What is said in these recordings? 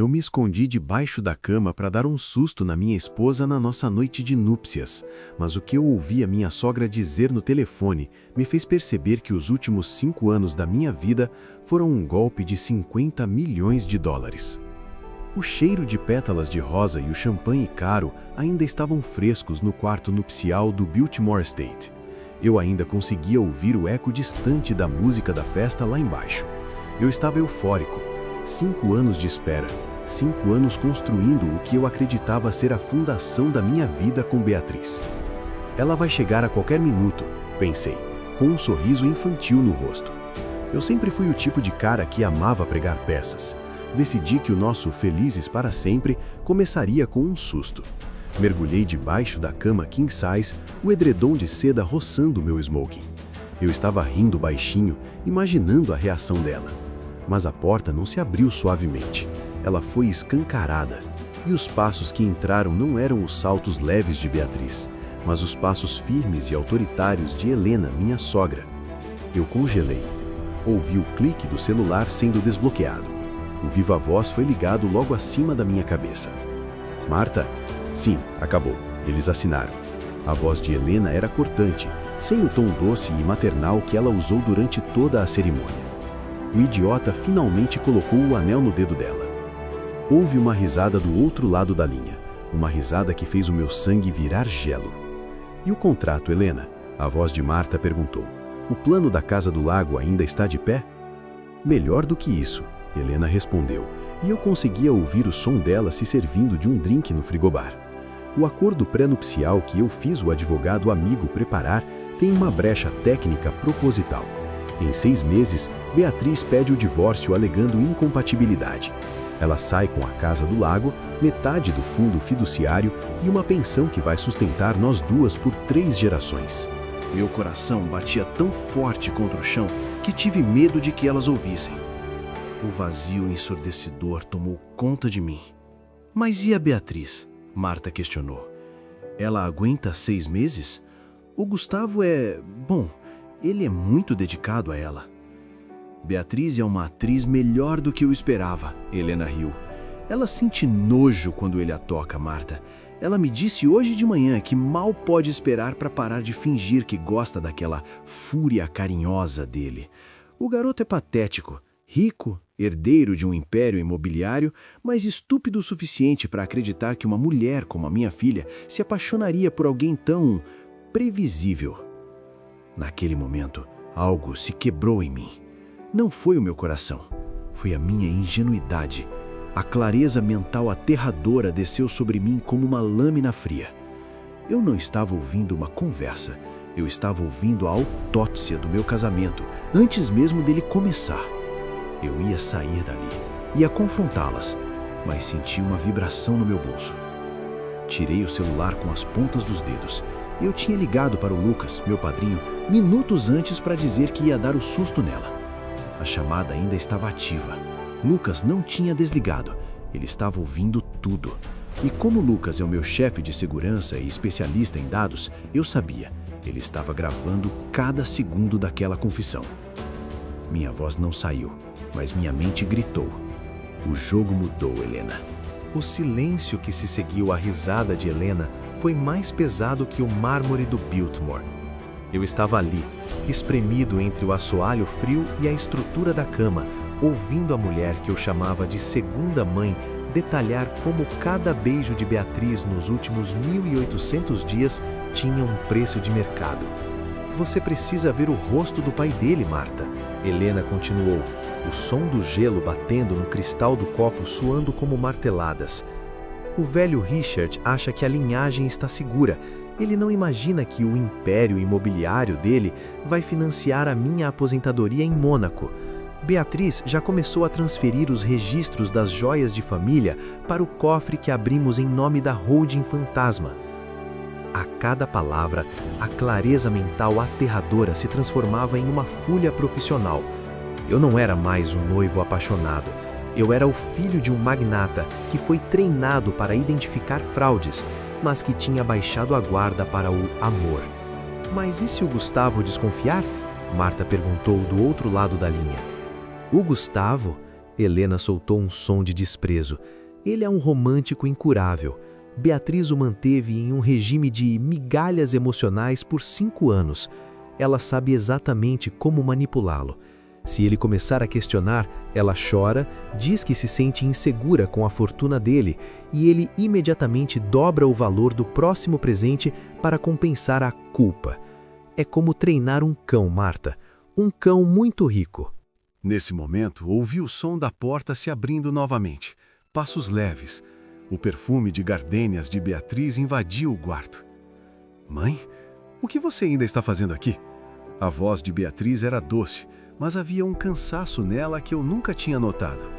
Eu me escondi debaixo da cama para dar um susto na minha esposa na nossa noite de núpcias, mas o que eu ouvi a minha sogra dizer no telefone me fez perceber que os últimos 5 anos da minha vida foram um golpe de 50 milhões de dólares. O cheiro de pétalas de rosa e o champanhe caro ainda estavam frescos no quarto nupcial do Biltmore Estate. Eu ainda conseguia ouvir o eco distante da música da festa lá embaixo. Eu estava eufórico. 5 anos de espera, 5 anos construindo o que eu acreditava ser a fundação da minha vida com Beatriz. Ela vai chegar a qualquer minuto, pensei, com um sorriso infantil no rosto. Eu sempre fui o tipo de cara que amava pregar peças. Decidi que o nosso Felizes para Sempre começaria com um susto. Mergulhei debaixo da cama king size, o edredom de seda roçando meu smoking. Eu estava rindo baixinho, imaginando a reação dela. Mas a porta não se abriu suavemente. Ela foi escancarada. E os passos que entraram não eram os saltos leves de Beatriz, mas os passos firmes e autoritários de Helena, minha sogra. Eu congelei. Ouvi o clique do celular sendo desbloqueado. O viva-voz foi ligado logo acima da minha cabeça. Marta? Sim, acabou. Eles assinaram. A voz de Helena era cortante, sem o tom doce e maternal que ela usou durante toda a cerimônia. O idiota finalmente colocou o anel no dedo dela. Houve uma risada do outro lado da linha, uma risada que fez o meu sangue virar gelo. E o contrato, Helena? A voz de Marta perguntou. O plano da Casa do Lago ainda está de pé? Melhor do que isso, Helena respondeu, e eu conseguia ouvir o som dela se servindo de um drink no frigobar. O acordo pré-nupcial que eu fiz o advogado amigo preparar tem uma brecha técnica proposital. Em 6 meses, Beatriz pede o divórcio alegando incompatibilidade. Ela sai com a Casa do Lago, metade do fundo fiduciário e uma pensão que vai sustentar nós duas por 3 gerações. Meu coração batia tão forte contra o chão que tive medo de que elas ouvissem. O vazio ensurdecedor tomou conta de mim. Mas e a Beatriz? Marta questionou. Ela aguenta 6 meses? O Gustavo Bom, ele é muito dedicado a ela. Beatriz é uma atriz melhor do que eu esperava, Helena riu. Ela sente nojo quando ele a toca, Marta. Ela me disse hoje de manhã que mal pode esperar para parar de fingir que gosta daquela fúria carinhosa dele. O garoto é patético, rico, herdeiro de um império imobiliário, mas estúpido o suficiente para acreditar que uma mulher como a minha filha se apaixonaria por alguém tão previsível. Naquele momento, algo se quebrou em mim. Não foi o meu coração, foi a minha ingenuidade. A clareza mental aterradora desceu sobre mim como uma lâmina fria. Eu não estava ouvindo uma conversa, eu estava ouvindo a autópsia do meu casamento, antes mesmo dele começar. Eu ia sair dali, ia confrontá-las, mas senti uma vibração no meu bolso. Tirei o celular com as pontas dos dedos. Eu tinha ligado para o Lucas, meu padrinho, minutos antes para dizer que ia dar o susto nela. A chamada ainda estava ativa. Lucas não tinha desligado. Ele estava ouvindo tudo. E como Lucas é o meu chefe de segurança e especialista em dados, eu sabia. Ele estava gravando cada segundo daquela confissão. Minha voz não saiu, mas minha mente gritou. O jogo mudou, Helena. O silêncio que se seguiu à risada de Helena foi mais pesado que o mármore do Biltmore. Eu estava ali, espremido entre o assoalho frio e a estrutura da cama, ouvindo a mulher que eu chamava de segunda mãe detalhar como cada beijo de Beatriz nos últimos 1.800 dias tinha um preço de mercado. Você precisa ver o rosto do pai dele, Marta. Helena continuou, o som do gelo batendo no cristal do copo soando como marteladas. O velho Richard acha que a linhagem está segura. Ele não imagina que o império imobiliário dele vai financiar a minha aposentadoria em Mônaco. Beatriz já começou a transferir os registros das joias de família para o cofre que abrimos em nome da holding fantasma. A cada palavra, a clareza mental aterradora se transformava em uma fúria profissional. Eu não era mais um noivo apaixonado. Eu era o filho de um magnata que foi treinado para identificar fraudes, mas que tinha baixado a guarda para o amor. Mas e se o Gustavo desconfiar? Marta perguntou do outro lado da linha. O Gustavo? Helena soltou um som de desprezo. Ele é um romântico incurável. Beatriz o manteve em um regime de migalhas emocionais por 5 anos. Ela sabe exatamente como manipulá-lo. Se ele começar a questionar, ela chora, diz que se sente insegura com a fortuna dele e ele imediatamente dobra o valor do próximo presente para compensar a culpa. É como treinar um cão, Marta. Um cão muito rico. Nesse momento, ouvi o som da porta se abrindo novamente. Passos leves. O perfume de gardênias de Beatriz invadiu o quarto. Mãe, o que você ainda está fazendo aqui? A voz de Beatriz era doce, mas havia um cansaço nela que eu nunca tinha notado.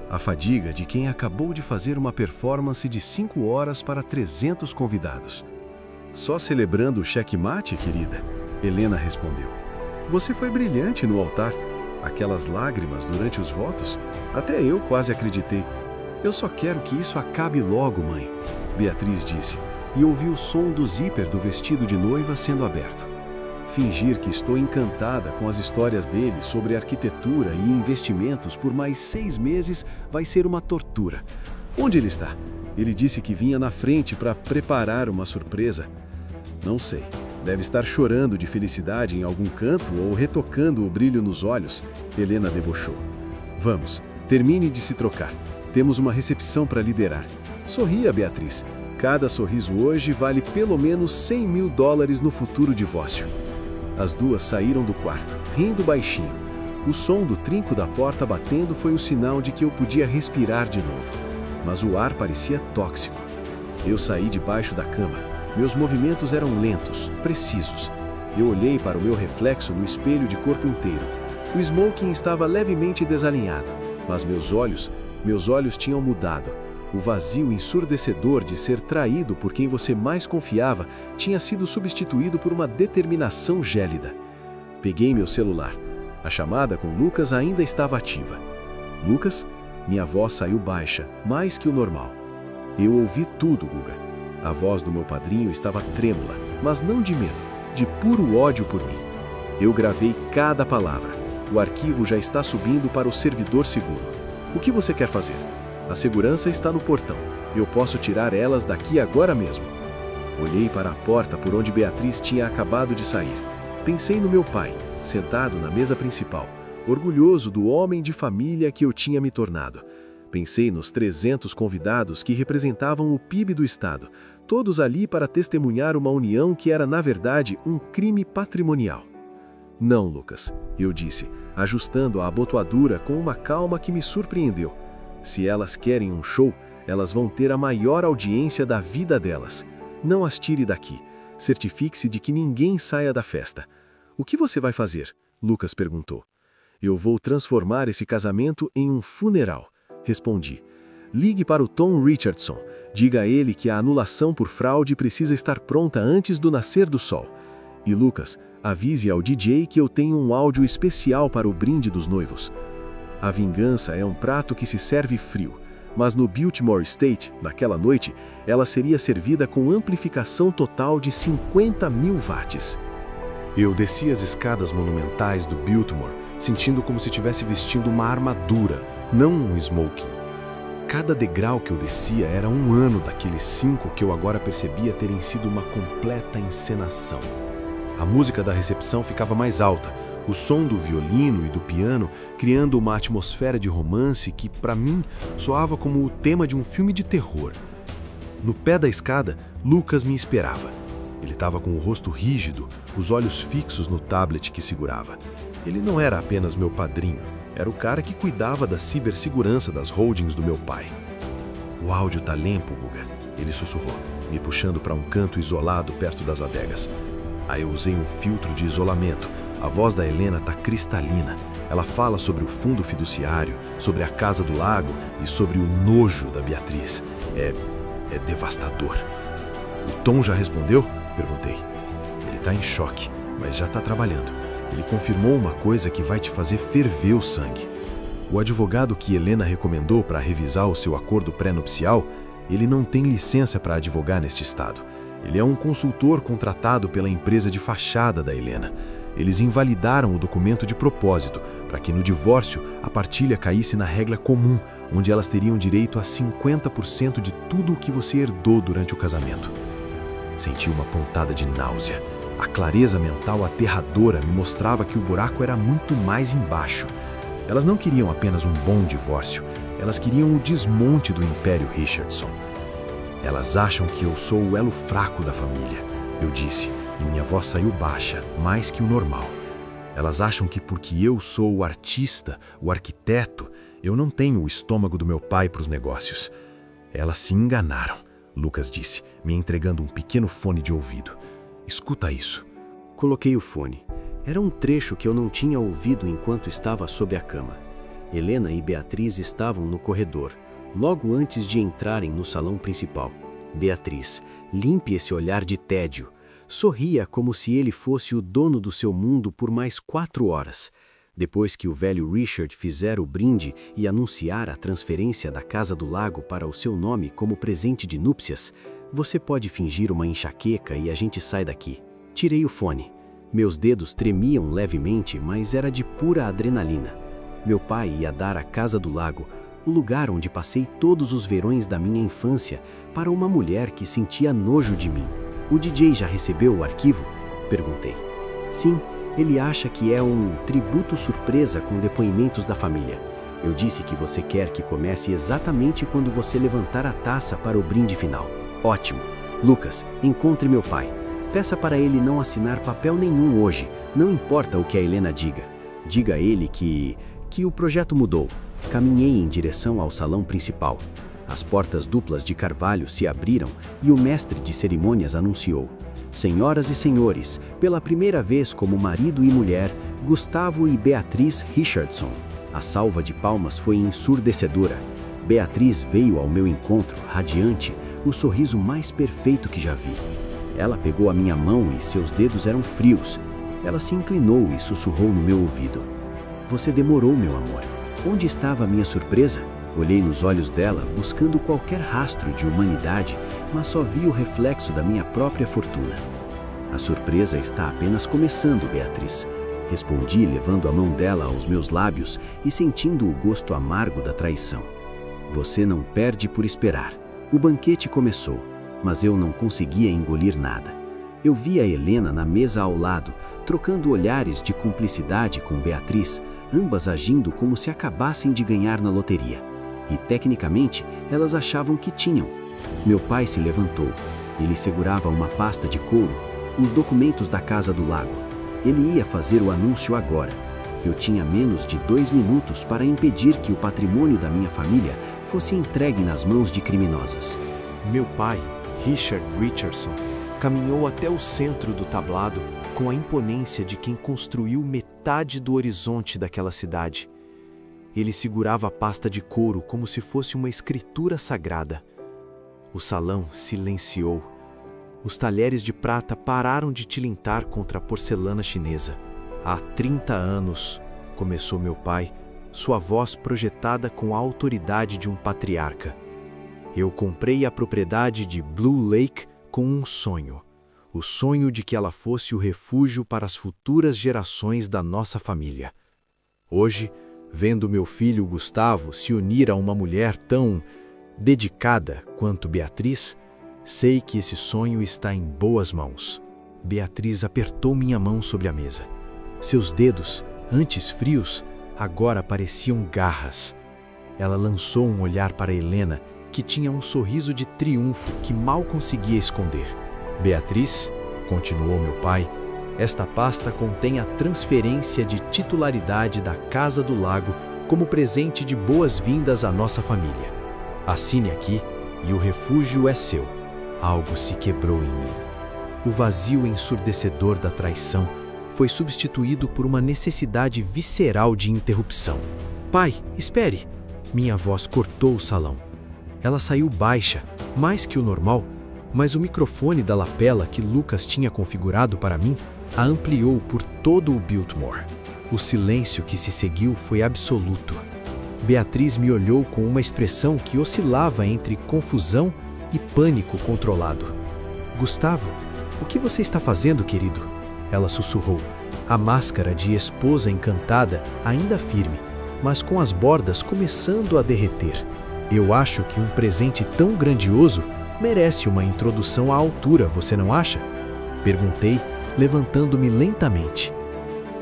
A fadiga de quem acabou de fazer uma performance de 5 horas para 300 convidados. Só celebrando o checkmate, querida? Helena respondeu. Você foi brilhante no altar. Aquelas lágrimas durante os votos, até eu quase acreditei. Eu só quero que isso acabe logo, mãe, Beatriz disse, e ouvi o som do zíper do vestido de noiva sendo aberto. Fingir que estou encantada com as histórias dele sobre arquitetura e investimentos por mais 6 meses vai ser uma tortura. Onde ele está? Ele disse que vinha na frente para preparar uma surpresa. Não sei. Deve estar chorando de felicidade em algum canto ou retocando o brilho nos olhos. Helena debochou. Vamos, termine de se trocar. Temos uma recepção para liderar. Sorria, Beatriz. Cada sorriso hoje vale pelo menos $100.000 no futuro divórcio. As duas saíram do quarto, rindo baixinho. O som do trinco da porta batendo foi o sinal de que eu podia respirar de novo. Mas o ar parecia tóxico. Eu saí debaixo da cama. Meus movimentos eram lentos, precisos. Eu olhei para o meu reflexo no espelho de corpo inteiro. O smoking estava levemente desalinhado, mas meus olhos tinham mudado. O vazio ensurdecedor de ser traído por quem você mais confiava tinha sido substituído por uma determinação gélida. Peguei meu celular. A chamada com Lucas ainda estava ativa. Lucas? Minha voz saiu baixa, mais que o normal. Eu ouvi tudo, Guga. A voz do meu padrinho estava trêmula, mas não de medo, de puro ódio por mim. Eu gravei cada palavra. O arquivo já está subindo para o servidor seguro. O que você quer fazer? A segurança está no portão. Eu posso tirar elas daqui agora mesmo. Olhei para a porta por onde Beatriz tinha acabado de sair. Pensei no meu pai, sentado na mesa principal, orgulhoso do homem de família que eu tinha me tornado. Pensei nos 300 convidados que representavam o PIB do Estado, todos ali para testemunhar uma união que era, na verdade, um crime patrimonial. Não, Lucas, eu disse, ajustando a abotoadura com uma calma que me surpreendeu. Se elas querem um show, elas vão ter a maior audiência da vida delas. Não as tire daqui. Certifique-se de que ninguém saia da festa. O que você vai fazer? Lucas perguntou. Eu vou transformar esse casamento em um funeral. Respondi. Ligue para o Tom Richardson. Diga a ele que a anulação por fraude precisa estar pronta antes do nascer do sol. E Lucas, avise ao DJ que eu tenho um áudio especial para o brinde dos noivos. A vingança é um prato que se serve frio, mas no Biltmore Estate, naquela noite, ela seria servida com amplificação total de 50.000 watts. Eu desci as escadas monumentais do Biltmore, sentindo como se estivesse vestindo uma armadura, não um smoking. Cada degrau que eu descia era um ano daqueles 5 que eu agora percebia terem sido uma completa encenação. A música da recepção ficava mais alta, o som do violino e do piano criando uma atmosfera de romance que, para mim, soava como o tema de um filme de terror. No pé da escada, Lucas me esperava. Ele estava com o rosto rígido, os olhos fixos no tablet que segurava. Ele não era apenas meu padrinho, era o cara que cuidava da cibersegurança das holdings do meu pai. O áudio tá limpo, Guga, ele sussurrou, me puxando para um canto isolado perto das adegas. Aí eu usei um filtro de isolamento. A voz da Helena tá cristalina. Ela fala sobre o fundo fiduciário, sobre a casa do lago e sobre o nojo da Beatriz. É devastador. O Tom já respondeu? Perguntei. Ele tá em choque, mas já tá trabalhando. Ele confirmou uma coisa que vai te fazer ferver o sangue. O advogado que Helena recomendou para revisar o seu acordo pré-nupcial, ele não tem licença para advogar neste estado. Ele é um consultor contratado pela empresa de fachada da Helena. Eles invalidaram o documento de propósito, para que no divórcio a partilha caísse na regra comum, onde elas teriam direito a 50% de tudo o que você herdou durante o casamento. Senti uma pontada de náusea. A clareza mental aterradora me mostrava que o buraco era muito mais embaixo. Elas não queriam apenas um bom divórcio, elas queriam o desmonte do Império Richardson. Elas acham que eu sou o elo fraco da família, eu disse, e minha voz saiu baixa, mais que o normal. Elas acham que porque eu sou o artista, o arquiteto, eu não tenho o estômago do meu pai para os negócios. Elas se enganaram, Lucas disse, me entregando um pequeno fone de ouvido. Escuta isso. Coloquei o fone. Era um trecho que eu não tinha ouvido enquanto estava sob a cama. Helena e Beatriz estavam no corredor, logo antes de entrarem no salão principal. Beatriz, limpe esse olhar de tédio. Sorria como se ele fosse o dono do seu mundo por mais 4 horas. Depois que o velho Richard fizer o brinde e anunciar a transferência da Casa do Lago para o seu nome como presente de núpcias, você pode fingir uma enxaqueca e a gente sai daqui. Tirei o fone. Meus dedos tremiam levemente, mas era de pura adrenalina. Meu pai ia dar a Casa do Lago, o lugar onde passei todos os verões da minha infância, para uma mulher que sentia nojo de mim. O DJ já recebeu o arquivo? Perguntei. Sim, ele acha que é um tributo surpresa com depoimentos da família. Eu disse que você quer que comece exatamente quando você levantar a taça para o brinde final. Ótimo. Lucas, encontre meu pai. Peça para ele não assinar papel nenhum hoje, não importa o que a Helena diga. Diga a ele que o projeto mudou. Caminhei em direção ao salão principal. As portas duplas de carvalho se abriram e o mestre de cerimônias anunciou: Senhoras e senhores, pela primeira vez como marido e mulher, Gustavo e Beatriz Richardson. A salva de palmas foi ensurdecedora. Beatriz veio ao meu encontro, radiante, o sorriso mais perfeito que já vi. Ela pegou a minha mão e seus dedos eram frios. Ela se inclinou e sussurrou no meu ouvido: Você demorou, meu amor. Onde estava a minha surpresa? Olhei nos olhos dela, buscando qualquer rastro de humanidade, mas só vi o reflexo da minha própria fortuna. A surpresa está apenas começando, Beatriz. Respondi, levando a mão dela aos meus lábios e sentindo o gosto amargo da traição. Você não perde por esperar. O banquete começou, mas eu não conseguia engolir nada. Eu vi a Helena na mesa ao lado, trocando olhares de cumplicidade com Beatriz, ambas agindo como se acabassem de ganhar na loteria. E, tecnicamente, elas achavam que tinham. Meu pai se levantou. Ele segurava uma pasta de couro, os documentos da Casa do Lago. Ele ia fazer o anúncio agora. Eu tinha menos de 2 minutos para impedir que o patrimônio da minha família fosse entregue nas mãos de criminosas. Meu pai, Richard Richardson, caminhou até o centro do tablado com a imponência de quem construiu metade do horizonte daquela cidade. Ele segurava a pasta de couro como se fosse uma escritura sagrada. O salão silenciou. Os talheres de prata pararam de tilintar contra a porcelana chinesa. Há 30 anos, começou meu pai, sua voz projetada com a autoridade de um patriarca. Eu comprei a propriedade de Blue Lake com um sonho. O sonho de que ela fosse o refúgio para as futuras gerações da nossa família. Hoje, vendo meu filho Gustavo se unir a uma mulher tão dedicada quanto Beatriz, sei que esse sonho está em boas mãos. Beatriz apertou minha mão sobre a mesa. Seus dedos, antes frios, agora pareciam garras. Ela lançou um olhar para Helena, que tinha um sorriso de triunfo que mal conseguia esconder. Beatriz, continuou meu pai, esta pasta contém a transferência de titularidade da Casa do Lago como presente de boas-vindas à nossa família. Assine aqui e o refúgio é seu. Algo se quebrou em mim. O vazio ensurdecedor da traição foi substituído por uma necessidade visceral de interrupção. Pai, espere! Minha voz cortou o salão. Ela saiu baixa, mais que o normal, mas o microfone da lapela que Lucas tinha configurado para mim a ampliou por todo o Biltmore. O silêncio que se seguiu foi absoluto. Beatriz me olhou com uma expressão que oscilava entre confusão e pânico controlado. Gustavo, o que você está fazendo, querido? Ela sussurrou. a máscara de esposa encantada ainda firme, mas com as bordas começando a derreter. Eu acho que um presente tão grandioso merece uma introdução à altura, você não acha? Perguntei, levantando-me lentamente.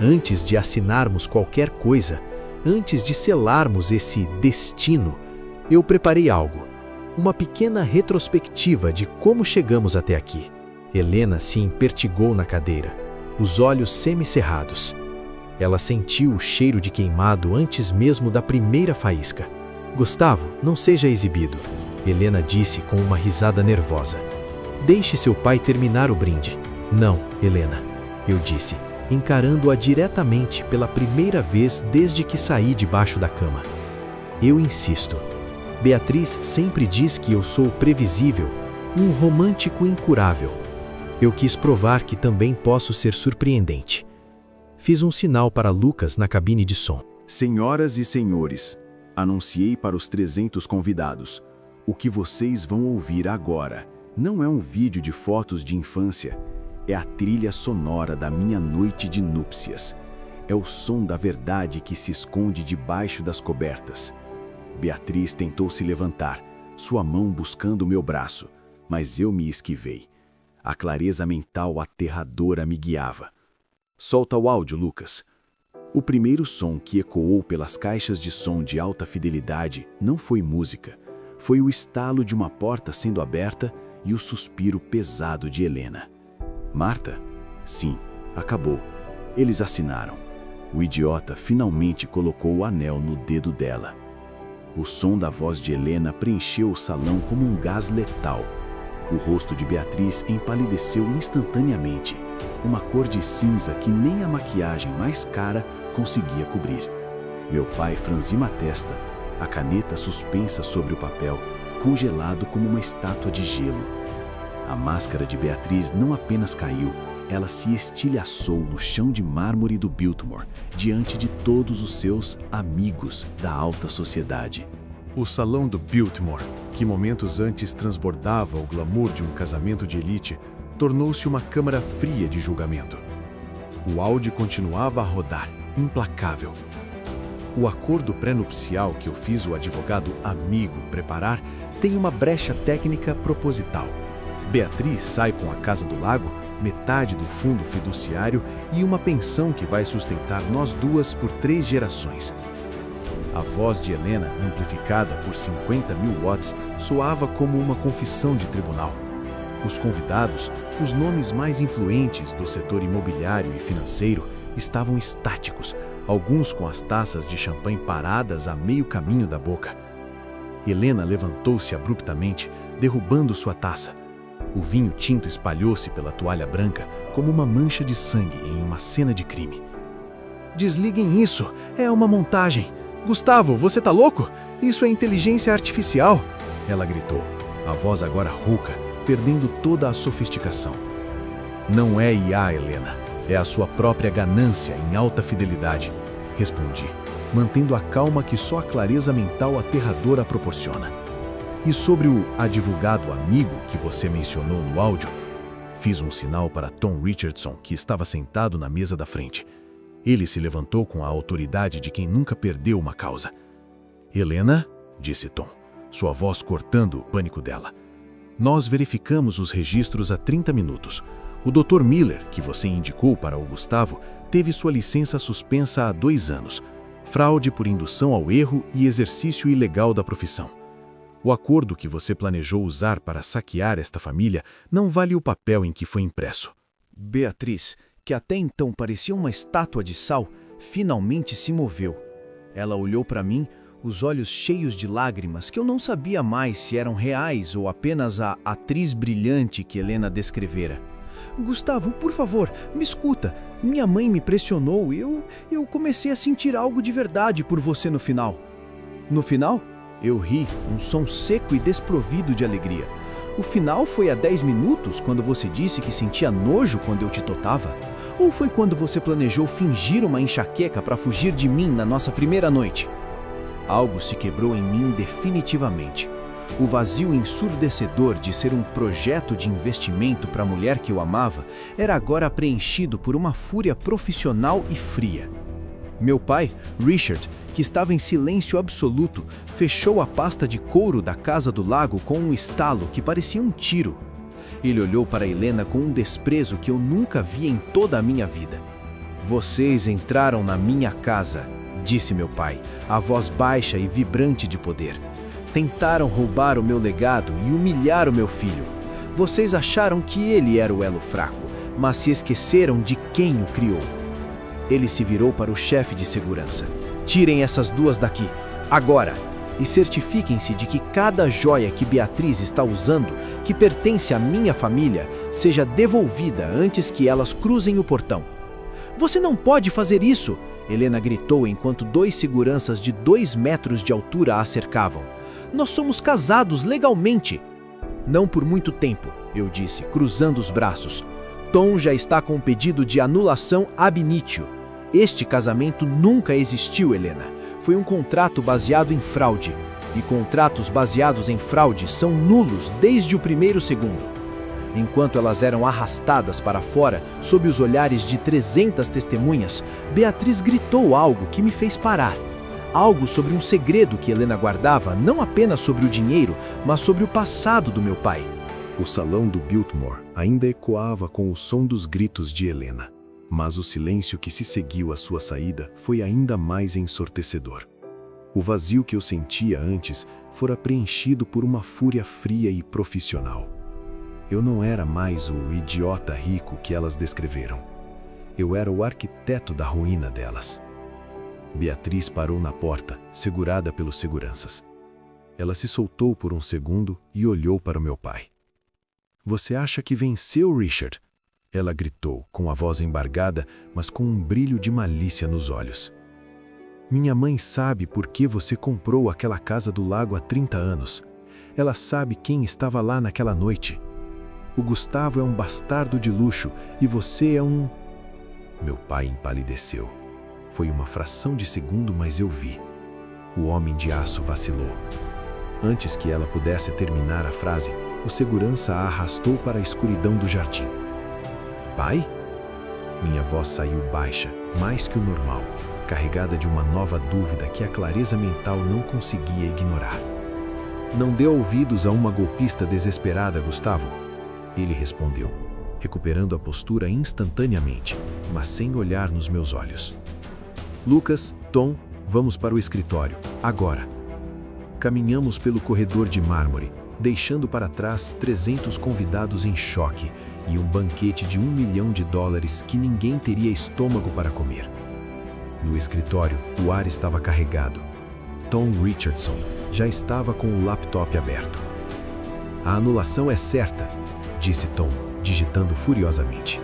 Antes de assinarmos qualquer coisa, antes de selarmos esse destino, eu preparei algo. Uma pequena retrospectiva de como chegamos até aqui. Helena se empertigou na cadeira, os olhos semicerrados. Ela sentiu o cheiro de queimado antes mesmo da primeira faísca. Gustavo, não seja exibido, Helena disse com uma risada nervosa. Deixe seu pai terminar o brinde. Não, Helena, eu disse, encarando-a diretamente pela primeira vez desde que saí debaixo da cama. Eu insisto. Beatriz sempre diz que eu sou previsível, um romântico incurável. Eu quis provar que também posso ser surpreendente. Fiz um sinal para Lucas na cabine de som. Senhoras e senhores, anunciei para os 300 convidados. O que vocês vão ouvir agora não é um vídeo de fotos de infância, é a trilha sonora da minha noite de núpcias. É o som da verdade que se esconde debaixo das cobertas. Beatriz tentou se levantar, sua mão buscando meu braço, mas eu me esquivei. A clareza mental aterradora me guiava. Solta o áudio, Lucas. O primeiro som que ecoou pelas caixas de som de alta fidelidade não foi música. Foi o estalo de uma porta sendo aberta e o suspiro pesado de Helena. Marta? Sim, acabou. Eles assinaram. O idiota finalmente colocou o anel no dedo dela. O som da voz de Helena preencheu o salão como um gás letal. O rosto de Beatriz empalideceu instantaneamente, uma cor de cinza que nem a maquiagem mais cara conseguia cobrir. Meu pai franziu a testa, a caneta suspensa sobre o papel, congelado como uma estátua de gelo. A máscara de Beatriz não apenas caiu, ela se estilhaçou no chão de mármore do Biltmore, diante de todos os seus amigos da alta sociedade. O salão do Biltmore, que momentos antes transbordava o glamour de um casamento de elite, tornou-se uma câmara fria de julgamento. O áudio continuava a rodar, implacável. O acordo pré-nupcial que eu fiz o advogado amigo preparar tem uma brecha técnica proposital. Beatriz sai com a Casa do Lago, metade do fundo fiduciário e uma pensão que vai sustentar nós duas por 3 gerações. A voz de Helena, amplificada por 50.000 watts, soava como uma confissão de tribunal. Os convidados, os nomes mais influentes do setor imobiliário e financeiro, estavam estáticos, alguns com as taças de champanhe paradas a meio caminho da boca. Helena levantou-se abruptamente, derrubando sua taça. O vinho tinto espalhou-se pela toalha branca como uma mancha de sangue em uma cena de crime. Desliguem isso, é uma montagem. Gustavo, você tá louco? Isso é inteligência artificial, ela gritou, a voz agora rouca, perdendo toda a sofisticação. Não é IA, Helena, é a sua própria ganância em alta fidelidade, respondi, mantendo a calma que só a clareza mental aterradora proporciona. E sobre o advogado amigo que você mencionou no áudio, fiz um sinal para Tom Richardson, que estava sentado na mesa da frente. Ele se levantou com a autoridade de quem nunca perdeu uma causa. Helena, disse Tom, sua voz cortando o pânico dela. Nós verificamos os registros há 30 minutos. O Dr. Miller, que você indicou para o Gustavo, teve sua licença suspensa há 2 anos. Fraude por indução ao erro e exercício ilegal da profissão. O acordo que você planejou usar para saquear esta família não vale o papel em que foi impresso. Beatriz, que até então parecia uma estátua de sal, finalmente se moveu. Ela olhou para mim, os olhos cheios de lágrimas que eu não sabia mais se eram reais ou apenas a atriz brilhante que Helena descrevera. Gustavo, por favor, me escuta. Minha mãe me pressionou e eu comecei a sentir algo de verdade por você no final. No final? Eu ri, um som seco e desprovido de alegria. O final foi há 10 minutos, quando você disse que sentia nojo quando eu te totava? Ou foi quando você planejou fingir uma enxaqueca para fugir de mim na nossa primeira noite? Algo se quebrou em mim definitivamente. O vazio ensurdecedor de ser um projeto de investimento para a mulher que eu amava era agora preenchido por uma fúria profissional e fria. Meu pai, Richard, que estava em silêncio absoluto, fechou a pasta de couro da Casa do Lago com um estalo que parecia um tiro. Ele olhou para Helena com um desprezo que eu nunca vi em toda a minha vida. "Vocês entraram na minha casa", disse meu pai, a voz baixa e vibrante de poder. "Tentaram roubar o meu legado e humilhar o meu filho. Vocês acharam que ele era o elo fraco, mas se esqueceram de quem o criou." Ele se virou para o chefe de segurança. "Tirem essas duas daqui, agora, e certifiquem-se de que cada joia que Beatriz está usando, que pertence à minha família, seja devolvida antes que elas cruzem o portão." "Você não pode fazer isso!" Helena gritou enquanto 2 seguranças de 2 metros de altura a cercavam. "Nós somos casados legalmente." "Não por muito tempo", eu disse, cruzando os braços. "Tom já está com um pedido de anulação ab initio. Este casamento nunca existiu, Helena. Foi um contrato baseado em fraude. E contratos baseados em fraude são nulos desde o primeiro segundo." Enquanto elas eram arrastadas para fora, sob os olhares de 300 testemunhas, Beatriz gritou algo que me fez parar. Algo sobre um segredo que Helena guardava, não apenas sobre o dinheiro, mas sobre o passado do meu pai. O salão do Biltmore ainda ecoava com o som dos gritos de Helena, mas o silêncio que se seguiu à sua saída foi ainda mais ensurdecedor. O vazio que eu sentia antes fora preenchido por uma fúria fria e profissional. Eu não era mais o idiota rico que elas descreveram. Eu era o arquiteto da ruína delas. Beatriz parou na porta, segurada pelos seguranças. Ela se soltou por um segundo e olhou para o meu pai. "Você acha que venceu, Richard?" Ela gritou, com a voz embargada, mas com um brilho de malícia nos olhos. "Minha mãe sabe por que você comprou aquela Casa do Lago há 30 anos. Ela sabe quem estava lá naquela noite. O Gustavo é um bastardo de luxo e você é um..." Meu pai empalideceu. Foi uma fração de segundo, mas eu vi. O homem de aço vacilou. Antes que ela pudesse terminar a frase, o segurança a arrastou para a escuridão do jardim. "Pai?" Minha voz saiu baixa, mais que o normal, carregada de uma nova dúvida que a clareza mental não conseguia ignorar. "Não dê ouvidos a uma golpista desesperada, Gustavo." Ele respondeu, recuperando a postura instantaneamente, mas sem olhar nos meus olhos. "Lucas, Tom, vamos para o escritório, agora." Caminhamos pelo corredor de mármore, deixando para trás 300 convidados em choque e um banquete de $1 milhão que ninguém teria estômago para comer. No escritório, o ar estava carregado. Tom Richardson já estava com o laptop aberto. "A anulação é certa", disse Tom, digitando furiosamente.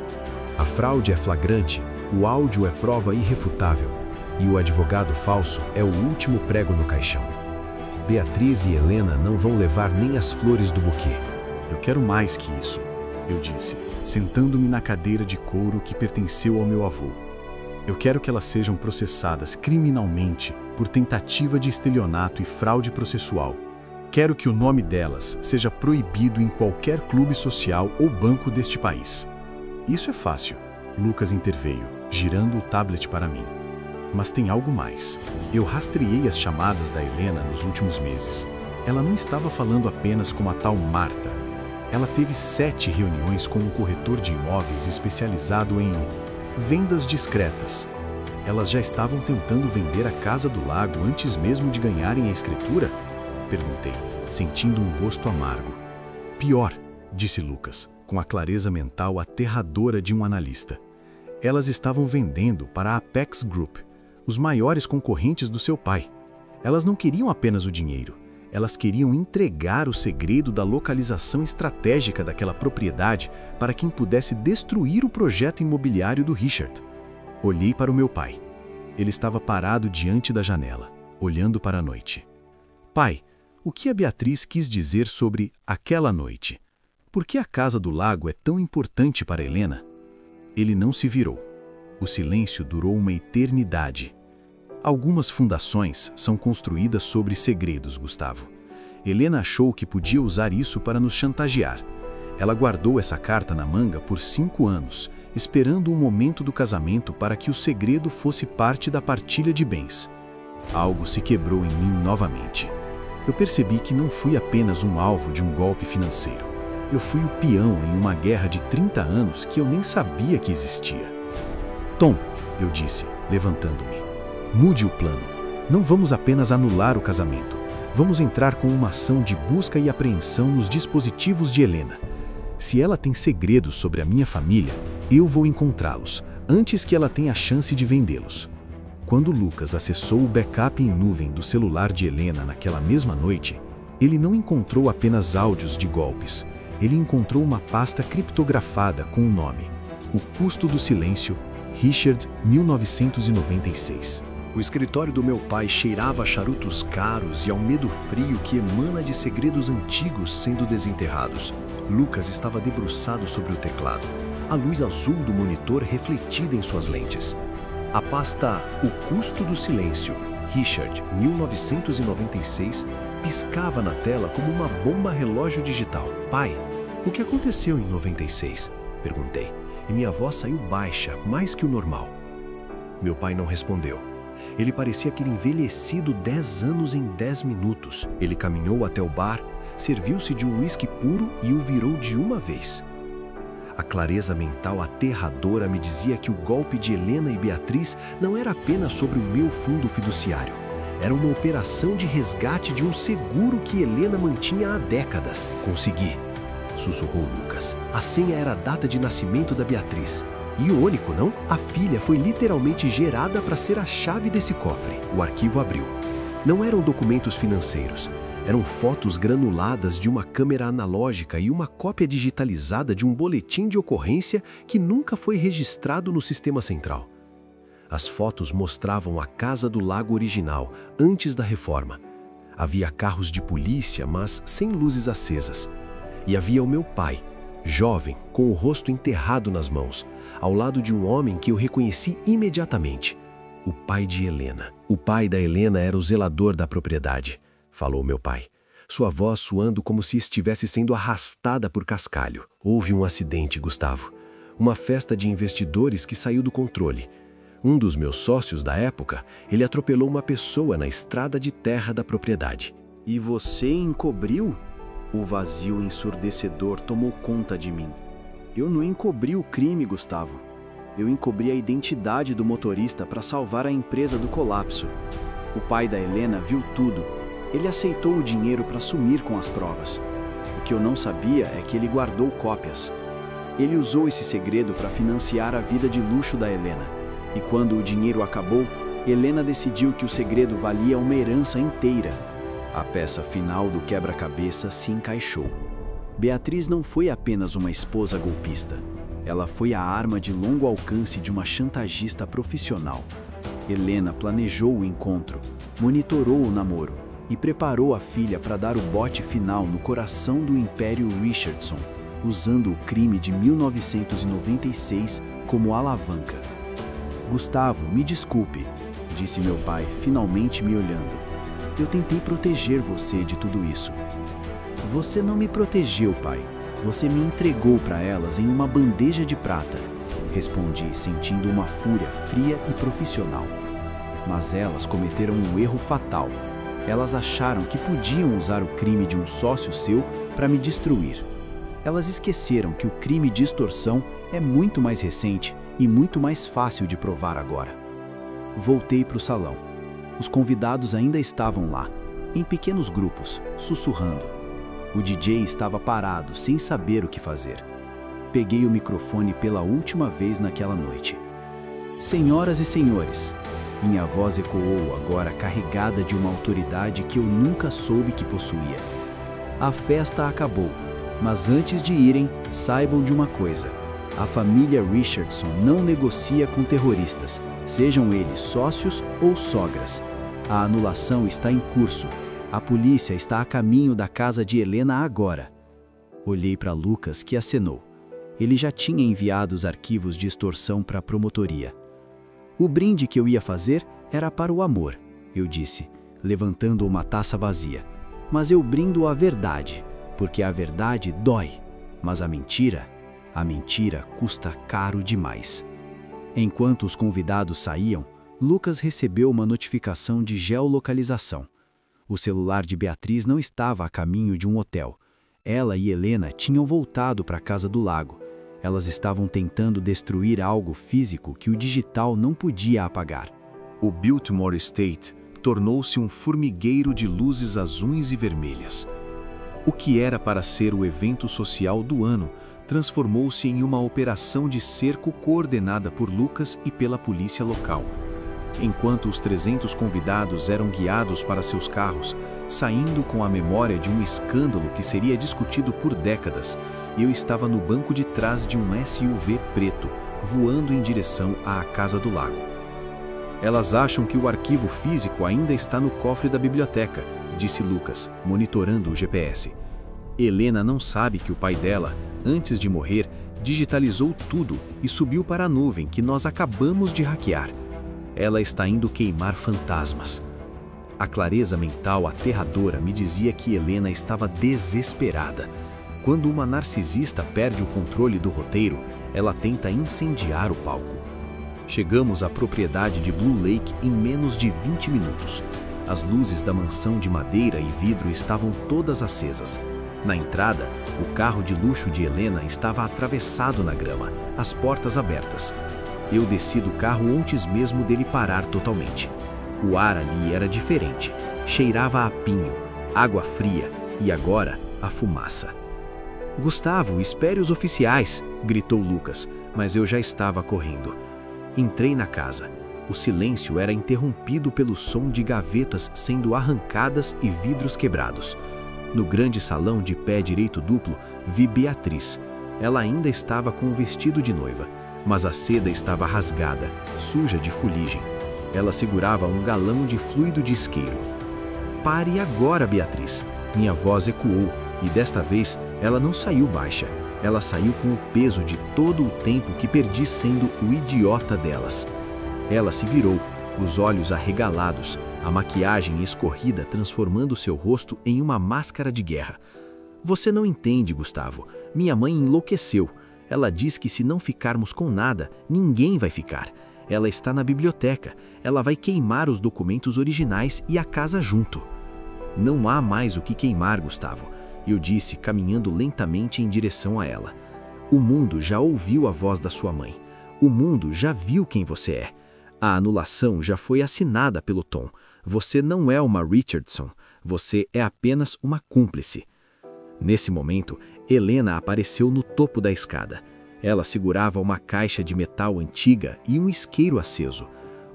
"A fraude é flagrante, o áudio é prova irrefutável, e o advogado falso é o último prego no caixão. Beatriz e Helena não vão levar nem as flores do buquê." "Eu quero mais que isso", eu disse, sentando-me na cadeira de couro que pertenceu ao meu avô. "Eu quero que elas sejam processadas criminalmente por tentativa de estelionato e fraude processual. Quero que o nome delas seja proibido em qualquer clube social ou banco deste país." "Isso é fácil", Lucas interveio, girando o tablet para mim. "Mas tem algo mais. Eu rastreei as chamadas da Helena nos últimos meses. Ela não estava falando apenas com a tal Marta. Ela teve 7 reuniões com um corretor de imóveis especializado em vendas discretas. Elas já estavam tentando vender a Casa do Lago antes mesmo de ganharem a escritura?" Perguntei, sentindo um gosto amargo. "Pior", disse Lucas, com a clareza mental aterradora de um analista. "Elas estavam vendendo para a Apex Group, os maiores concorrentes do seu pai. Elas não queriam apenas o dinheiro, elas queriam entregar o segredo da localização estratégica daquela propriedade para quem pudesse destruir o projeto imobiliário do Richard." Olhei para o meu pai. Ele estava parado diante da janela, olhando para a noite. "Pai, o que a Beatriz quis dizer sobre aquela noite? Por que a Casa do Lago é tão importante para Helena?" Ele não se virou. O silêncio durou uma eternidade. "Algumas fundações são construídas sobre segredos, Gustavo. Helena achou que podia usar isso para nos chantagear. Ela guardou essa carta na manga por 5 anos, esperando o momento do casamento para que o segredo fosse parte da partilha de bens. Algo se quebrou em mim novamente. Eu percebi que não fui apenas um alvo de um golpe financeiro. Eu fui o peão em uma guerra de 30 anos que eu nem sabia que existia. Tom, eu disse, levantando-me, mude o plano. Não vamos apenas anular o casamento. Vamos entrar com uma ação de busca e apreensão nos dispositivos de Helena. Se ela tem segredos sobre a minha família, eu vou encontrá-los, antes que ela tenha a chance de vendê-los. Quando Lucas acessou o backup em nuvem do celular de Helena naquela mesma noite, ele não encontrou apenas áudios de golpes. Ele encontrou uma pasta criptografada com o nome: O Custo do Silêncio, Richard, 1996. O escritório do meu pai cheirava a charutos caros e ao medo frio que emana de segredos antigos sendo desenterrados. Lucas estava debruçado sobre o teclado, a luz azul do monitor refletida em suas lentes. A pasta O Custo do Silêncio, Richard, 1996, piscava na tela como uma bomba relógio digital. Pai, o que aconteceu em 96? Perguntei, e minha voz saiu baixa, mais que o normal. Meu pai não respondeu. Ele parecia ter envelhecido 10 anos em 10 minutos. Ele caminhou até o bar, serviu-se de um uísque puro e o virou de uma vez. A clareza mental aterradora me dizia que o golpe de Helena e Beatriz não era apenas sobre o meu fundo fiduciário. Era uma operação de resgate de um seguro que Helena mantinha há décadas. Consegui, sussurrou Lucas. A senha era a data de nascimento da Beatriz. Iônico, não? A filha foi literalmente gerada para ser a chave desse cofre. O arquivo abriu. Não eram documentos financeiros. Eram fotos granuladas de uma câmera analógica e uma cópia digitalizada de um boletim de ocorrência que nunca foi registrado no sistema central. As fotos mostravam a Casa do Lago original, antes da reforma. Havia carros de polícia, mas sem luzes acesas. E havia o meu pai, jovem, com o rosto enterrado nas mãos, ao lado de um homem que eu reconheci imediatamente. O pai de Helena. O pai da Helena era o zelador da propriedade, falou meu pai, sua voz soando como se estivesse sendo arrastada por cascalho. Houve um acidente, Gustavo. Uma festa de investidores que saiu do controle. Um dos meus sócios da época, ele atropelou uma pessoa na estrada de terra da propriedade. E você encobriu? O vazio ensurdecedor tomou conta de mim. Eu não encobri o crime, Gustavo. Eu encobri a identidade do motorista para salvar a empresa do colapso. O pai da Helena viu tudo. Ele aceitou o dinheiro para sumir com as provas. O que eu não sabia é que ele guardou cópias. Ele usou esse segredo para financiar a vida de luxo da Helena. E quando o dinheiro acabou, Helena decidiu que o segredo valia uma herança inteira. A peça final do quebra-cabeça se encaixou. Beatriz não foi apenas uma esposa golpista. Ela foi a arma de longo alcance de uma chantagista profissional. Helena planejou o encontro, monitorou o namoro e preparou a filha para dar o bote final no coração do Império Richardson, usando o crime de 1996 como alavanca. Gustavo, me desculpe, disse meu pai, finalmente me olhando. Eu tentei proteger você de tudo isso. Você não me protegeu, pai. Você me entregou para elas em uma bandeja de prata. Respondi, sentindo uma fúria fria e profissional. Mas elas cometeram um erro fatal. Elas acharam que podiam usar o crime de um sócio seu para me destruir. Elas esqueceram que o crime de extorsão é muito mais recente e muito mais fácil de provar agora. Voltei para o salão. Os convidados ainda estavam lá, em pequenos grupos, sussurrando. O DJ estava parado, sem saber o que fazer. Peguei o microfone pela última vez naquela noite. Senhoras e senhores, minha voz ecoou agora carregada de uma autoridade que eu nunca soube que possuía. A festa acabou, mas antes de irem, saibam de uma coisa. A família Richardson não negocia com terroristas, sejam eles sócios ou sogras. A anulação está em curso. A polícia está a caminho da casa de Helena agora. Olhei para Lucas, que acenou. Ele já tinha enviado os arquivos de extorsão para a promotoria. O brinde que eu ia fazer era para o amor, eu disse, levantando uma taça vazia. Mas eu brindo a verdade, porque a verdade dói, mas a mentira custa caro demais. Enquanto os convidados saíam, Lucas recebeu uma notificação de geolocalização. O celular de Beatriz não estava a caminho de um hotel. Ela e Helena tinham voltado para a casa do lago. Elas estavam tentando destruir algo físico que o digital não podia apagar. O Biltmore Estate tornou-se um formigueiro de luzes azuis e vermelhas. O que era para ser o evento social do ano transformou-se em uma operação de cerco coordenada por Lucas e pela polícia local. Enquanto os 300 convidados eram guiados para seus carros, saindo com a memória de um escândalo que seria discutido por décadas, eu estava no banco de trás de um SUV preto, voando em direção à Casa do Lago. Elas acham que o arquivo físico ainda está no cofre da biblioteca, disse Lucas, monitorando o GPS. Helena não sabe que o pai dela, antes de morrer, digitalizou tudo e subiu para a nuvem que nós acabamos de hackear. Ela está indo queimar fantasmas. A clareza mental aterradora me dizia que Helena estava desesperada. Quando uma narcisista perde o controle do roteiro, ela tenta incendiar o palco. Chegamos à propriedade de Blue Lake em menos de 20 minutos. As luzes da mansão de madeira e vidro estavam todas acesas. Na entrada, o carro de luxo de Helena estava atravessado na grama, as portas abertas. Eu desci do carro antes mesmo dele parar totalmente. O ar ali era diferente. Cheirava a pinho, água fria e agora a fumaça. "Gustavo, espere os oficiais!" gritou Lucas, mas eu já estava correndo. Entrei na casa. O silêncio era interrompido pelo som de gavetas sendo arrancadas e vidros quebrados. No grande salão de pé direito duplo, vi Beatriz. Ela ainda estava com o vestido de noiva, mas a seda estava rasgada, suja de fuligem. Ela segurava um galão de fluido de isqueiro. "Pare agora, Beatriz!" Minha voz ecoou, e desta vez ela não saiu baixa. Ela saiu com o peso de todo o tempo que perdi sendo o idiota delas. Ela se virou, os olhos arregalados, a maquiagem escorrida transformando seu rosto em uma máscara de guerra. "Você não entende, Gustavo. Minha mãe enlouqueceu. Ela diz que se não ficarmos com nada, ninguém vai ficar. Ela está na biblioteca. Ela vai queimar os documentos originais e a casa junto." "Não há mais o que queimar, Gustavo," eu disse, caminhando lentamente em direção a ela. "O mundo já ouviu a voz da sua mãe. O mundo já viu quem você é. A anulação já foi assinada pelo Tom. Você não é uma Richardson. Você é apenas uma cúmplice." Nesse momento, Helena apareceu no topo da escada. Ela segurava uma caixa de metal antiga e um isqueiro aceso.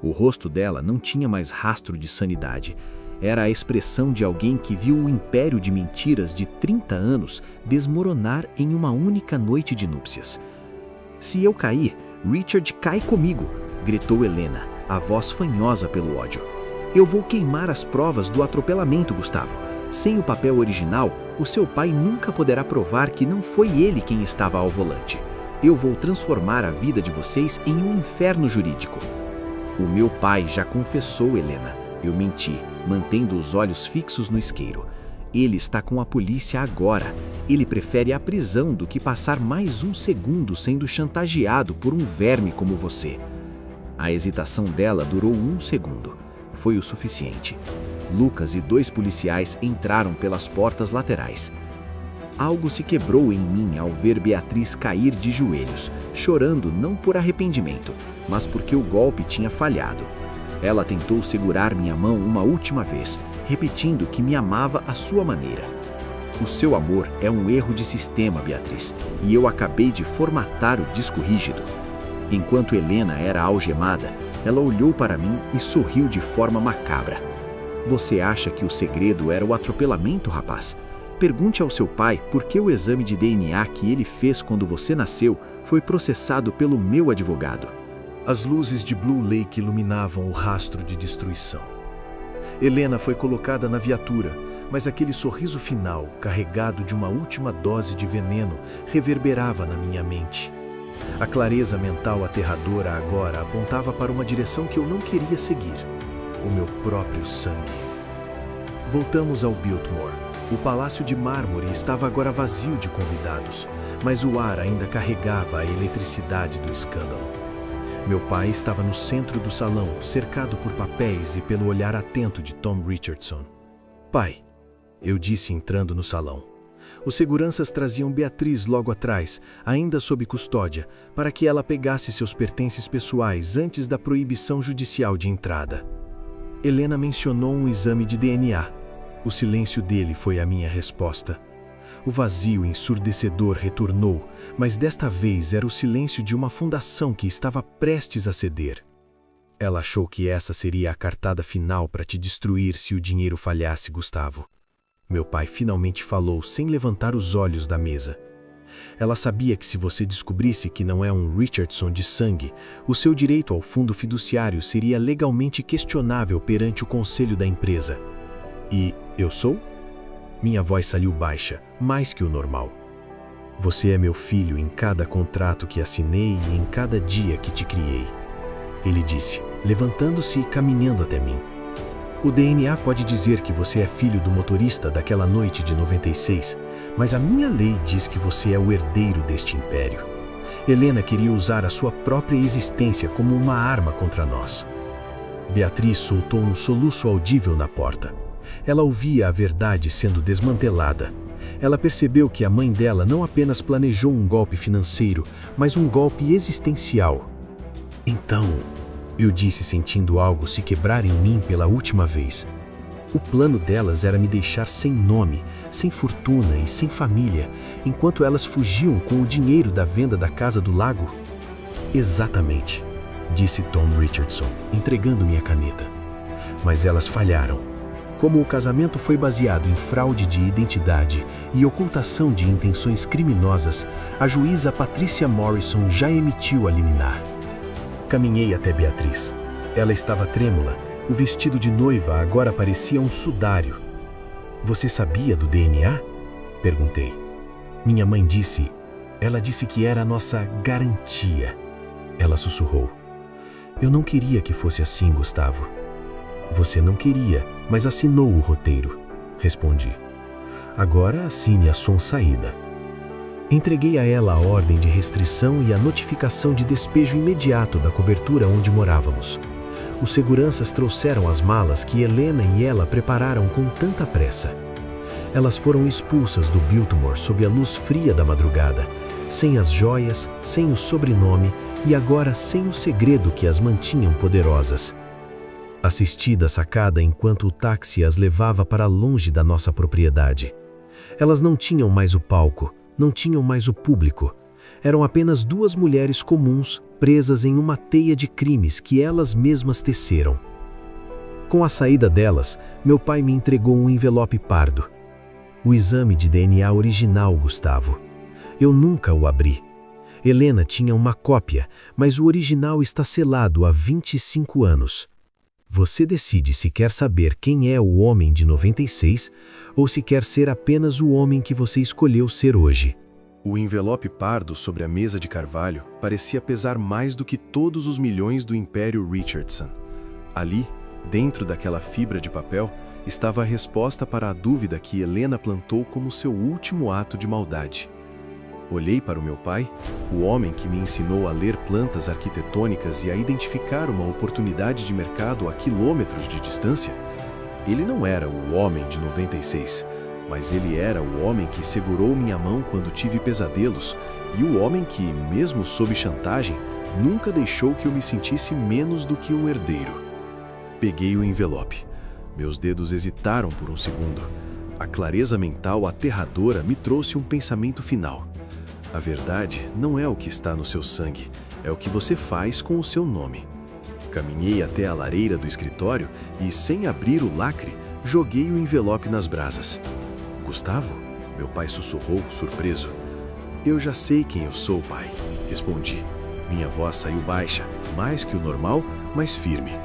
O rosto dela não tinha mais rastro de sanidade. Era a expressão de alguém que viu o império de mentiras de 30 anos desmoronar em uma única noite de núpcias. "Se eu cair, Richard cai comigo!" gritou Helena, a voz fanhosa pelo ódio. "Eu vou queimar as provas do atropelamento, Gustavo. Sem o papel original, o seu pai nunca poderá provar que não foi ele quem estava ao volante. Eu vou transformar a vida de vocês em um inferno jurídico." "O meu pai já confessou, Helena." Eu menti, mantendo os olhos fixos no isqueiro. "Ele está com a polícia agora. Ele prefere a prisão do que passar mais um segundo sendo chantageado por um verme como você." A hesitação dela durou 1 segundo. Foi o suficiente. Lucas e 2 policiais entraram pelas portas laterais. Algo se quebrou em mim ao ver Beatriz cair de joelhos, chorando não por arrependimento, mas porque o golpe tinha falhado. Ela tentou segurar minha mão uma última vez, repetindo que me amava à sua maneira. "O seu amor é um erro de sistema, Beatriz, e eu acabei de formatar o disco rígido." Enquanto Helena era algemada, ela olhou para mim e sorriu de forma macabra. "Você acha que o segredo era o atropelamento, rapaz? Pergunte ao seu pai por que o exame de DNA que ele fez quando você nasceu foi processado pelo meu advogado." As luzes de Blue Lake iluminavam o rastro de destruição. Helena foi colocada na viatura, mas aquele sorriso final, carregado de uma última dose de veneno, reverberava na minha mente. A clareza mental aterradora agora apontava para uma direção que eu não queria seguir: o meu próprio sangue. Voltamos ao Biltmore. O palácio de mármore estava agora vazio de convidados, mas o ar ainda carregava a eletricidade do escândalo. Meu pai estava no centro do salão, cercado por papéis e pelo olhar atento de Tom Richardson. "Pai", eu disse entrando no salão. Os seguranças traziam Beatriz logo atrás, ainda sob custódia, para que ela pegasse seus pertences pessoais antes da proibição judicial de entrada. Helena mencionou um exame de DNA. O silêncio dele foi a minha resposta. O vazio ensurdecedor retornou, mas desta vez era o silêncio de uma fundação que estava prestes a ceder. Ela achou que essa seria a cartada final para te destruir se o dinheiro falhasse, Gustavo. Meu pai finalmente falou sem levantar os olhos da mesa. Ela sabia que se você descobrisse que não é um Richardson de sangue, o seu direito ao fundo fiduciário seria legalmente questionável perante o conselho da empresa. E eu sou? Minha voz saiu baixa, mais que o normal. Você é meu filho em cada contrato que assinei e em cada dia que te criei. Ele disse, levantando-se e caminhando até mim. O DNA pode dizer que você é filho do motorista daquela noite de 96, mas a minha lei diz que você é o herdeiro deste império. Helena queria usar a sua própria existência como uma arma contra nós. Beatriz soltou um soluço audível na porta. Ela ouvia a verdade sendo desmantelada. Ela percebeu que a mãe dela não apenas planejou um golpe financeiro, mas um golpe existencial. Então, eu disse sentindo algo se quebrar em mim pela última vez. O plano delas era me deixar sem nome, sem fortuna e sem família, enquanto elas fugiam com o dinheiro da venda da Casa do Lago? Exatamente, disse Tom Richardson, entregando-me a caneta. Mas elas falharam. Como o casamento foi baseado em fraude de identidade e ocultação de intenções criminosas, a juíza Patricia Morrison já emitiu a liminar. Caminhei até Beatriz. Ela estava trêmula. O vestido de noiva agora parecia um sudário. "Você sabia do DNA?" perguntei. Minha mãe disse... Ela disse que era a nossa garantia. Ela sussurrou. "Eu não queria que fosse assim, Gustavo." "Você não queria, mas assinou o roteiro", respondi. "Agora assine a sua saída." Entreguei a ela a ordem de restrição e a notificação de despejo imediato da cobertura onde morávamos. Os seguranças trouxeram as malas que Helena e ela prepararam com tanta pressa. Elas foram expulsas do Biltmore sob a luz fria da madrugada, sem as joias, sem o sobrenome e agora sem o segredo que as mantinham poderosas. Assisti da sacada enquanto o táxi as levava para longe da nossa propriedade. Elas não tinham mais o palco, não tinham mais o público. Eram apenas duas mulheres comuns, presas em uma teia de crimes que elas mesmas teceram. Com a saída delas, meu pai me entregou um envelope pardo. O exame de DNA original, Gustavo. Eu nunca o abri. Helena tinha uma cópia, mas o original está selado há 25 anos. Você decide se quer saber quem é o homem de 96 ou se quer ser apenas o homem que você escolheu ser hoje. O envelope pardo sobre a mesa de carvalho parecia pesar mais do que todos os milhões do Império Richardson. Ali, dentro daquela fibra de papel, estava a resposta para a dúvida que Helena plantou como seu último ato de maldade. Olhei para o meu pai, o homem que me ensinou a ler plantas arquitetônicas e a identificar uma oportunidade de mercado a quilômetros de distância. Ele não era o homem de 96, mas ele era o homem que segurou minha mão quando tive pesadelos e o homem que, mesmo sob chantagem, nunca deixou que eu me sentisse menos do que um herdeiro. Peguei o envelope. Meus dedos hesitaram por um segundo. A clareza mental aterradora me trouxe um pensamento final. A verdade não é o que está no seu sangue, é o que você faz com o seu nome. Caminhei até a lareira do escritório e, sem abrir o lacre, joguei o envelope nas brasas. "Gustavo?" meu pai sussurrou, surpreso. "Eu já sei quem eu sou, pai", respondi. Minha voz saiu baixa, mais que o normal, mas firme.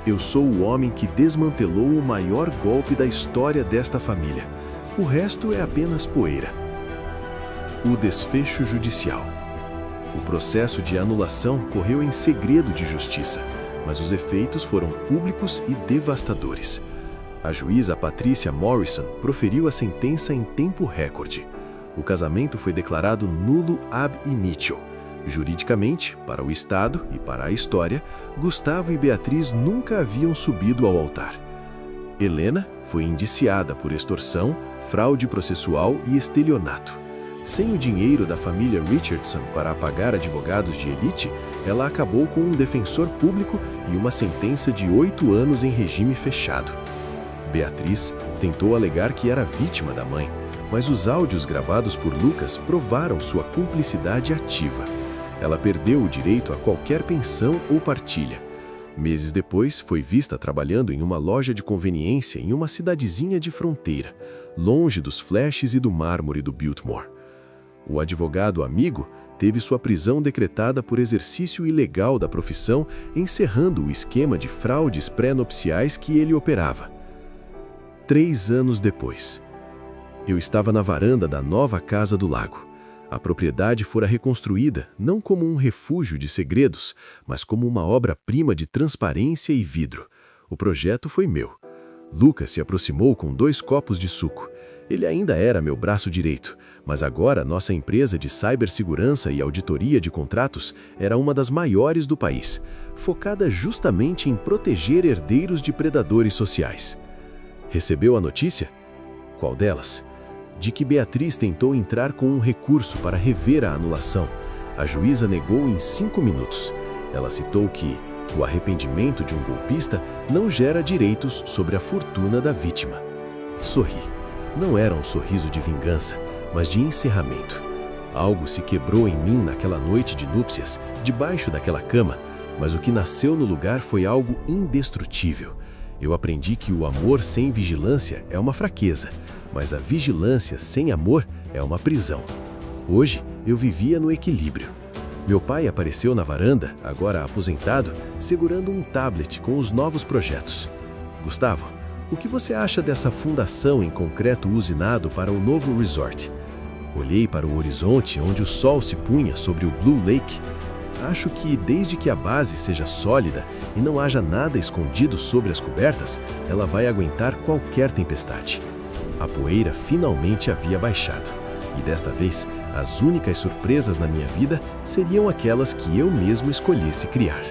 "Eu sou o homem que desmantelou o maior golpe da história desta família. O resto é apenas poeira." O desfecho judicial. O processo de anulação correu em segredo de justiça, mas os efeitos foram públicos e devastadores. A juíza Patricia Morrison proferiu a sentença em tempo recorde. O casamento foi declarado nulo ab initio. Juridicamente, para o Estado e para a história, Gustavo e Beatriz nunca haviam subido ao altar. Helena foi indiciada por extorsão, fraude processual e estelionato. Sem o dinheiro da família Richardson para pagar advogados de elite, ela acabou com um defensor público e uma sentença de 8 anos em regime fechado. Beatriz tentou alegar que era vítima da mãe, mas os áudios gravados por Lucas provaram sua cumplicidade ativa. Ela perdeu o direito a qualquer pensão ou partilha. Meses depois, foi vista trabalhando em uma loja de conveniência em uma cidadezinha de fronteira, longe dos flashes e do mármore do Biltmore. O advogado amigo teve sua prisão decretada por exercício ilegal da profissão, encerrando o esquema de fraudes pré-nupciais que ele operava. 3 anos depois, eu estava na varanda da nova Casa do Lago. A propriedade fora reconstruída não como um refúgio de segredos, mas como uma obra-prima de transparência e vidro. O projeto foi meu. Lucas se aproximou com 2 copos de suco. Ele ainda era meu braço direito, mas agora nossa empresa de cibersegurança e auditoria de contratos era uma das maiores do país, focada justamente em proteger herdeiros de predadores sociais. Recebeu a notícia? Qual delas? De que Beatriz tentou entrar com um recurso para rever a anulação. A juíza negou em 5 minutos. Ela citou que o arrependimento de um golpista não gera direitos sobre a fortuna da vítima. Sorri. Não era um sorriso de vingança, mas de encerramento. Algo se quebrou em mim naquela noite de núpcias, debaixo daquela cama, mas o que nasceu no lugar foi algo indestrutível. Eu aprendi que o amor sem vigilância é uma fraqueza, mas a vigilância sem amor é uma prisão. Hoje, eu vivia no equilíbrio. Meu pai apareceu na varanda, agora aposentado, segurando um tablet com os novos projetos. Gustavo, o que você acha dessa fundação em concreto usinado para o novo resort? Olhei para o horizonte onde o sol se punha sobre o Blue Lake. Acho que desde que a base seja sólida e não haja nada escondido sobre as cobertas, ela vai aguentar qualquer tempestade. A poeira finalmente havia baixado, e desta vez, as únicas surpresas na minha vida seriam aquelas que eu mesmo escolhesse criar.